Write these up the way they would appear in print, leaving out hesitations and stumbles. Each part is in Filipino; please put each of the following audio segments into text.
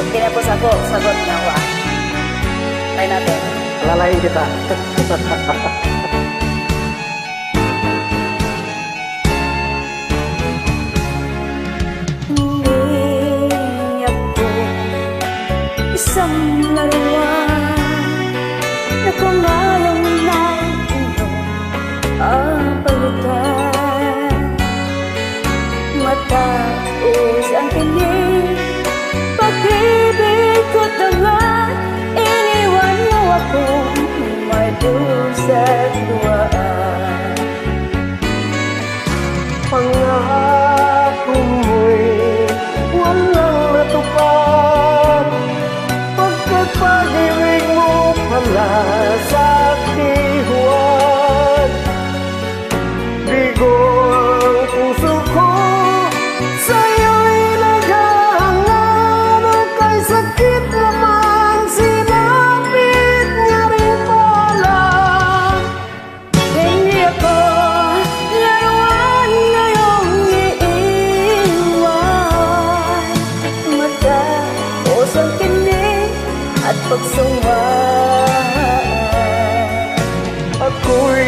Pag tinapos ako, sagot na ako ah. Try natin. Alalahin kita. Hindi ako isang laruan na kung ayaw na iyong palitan. Matapos ang kinig, pag-ibig ko't naman, iniwan mo akong may dusat luwaan. Pangako mo'y walang natupad, pagkat pag-ibig mo pala sa dihuan. Bigo ang puso ko, sa'yo'y naghahanap, kay sakit naman sinapit niya rin pala. Hindi ako laruan ngayong iiwan. Matapos ang kinig at pagsungan, ako'y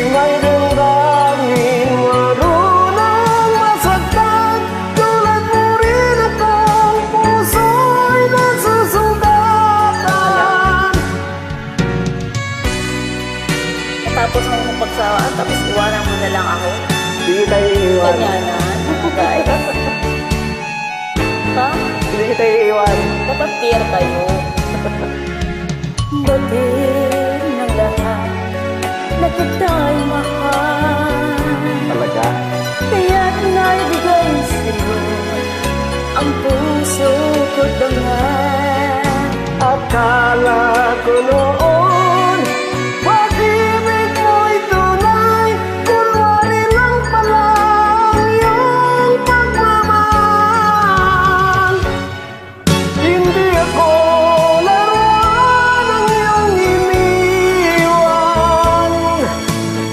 may damdamin, marunong masaktan. Tulad mo rin akong puso'y nasusugatan. matapos mo mapagsawaan, tapos iwanan mo na lang ako. Hindi tayo iiwan. Ganyanan, guys. Ha? Hindi kita iiwan. Dapat fair kayo. Batid ng lahat na kita'y mahal, Talaga? kaya't naibigay sa'yo ang puso ko't dangan. Akala ko noon, pag-ibig mo'y tunay, kunwari lang pala ang iyong pagmamahal. Hindi ako laruan ng iyong iniwan,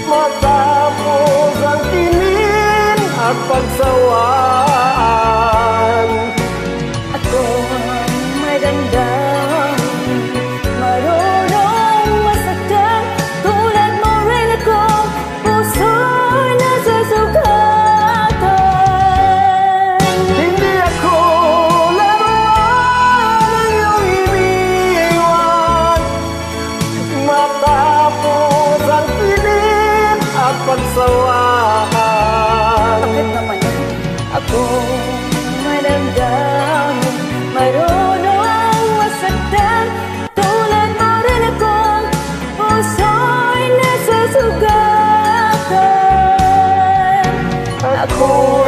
matapos ang kinin at pagsawaan. Ako may damdamin, marunong masaktan. Tulad mo rin ako, puso'y nasusugatan. Hindi ako laruan ng iyong iniwan, matapos ang pilit at pagsawaan. Bakit naman yun? Ako may damdamin, marunong masaktan. Tulad mo rin ako, puso'y nasusugatan. Ako'y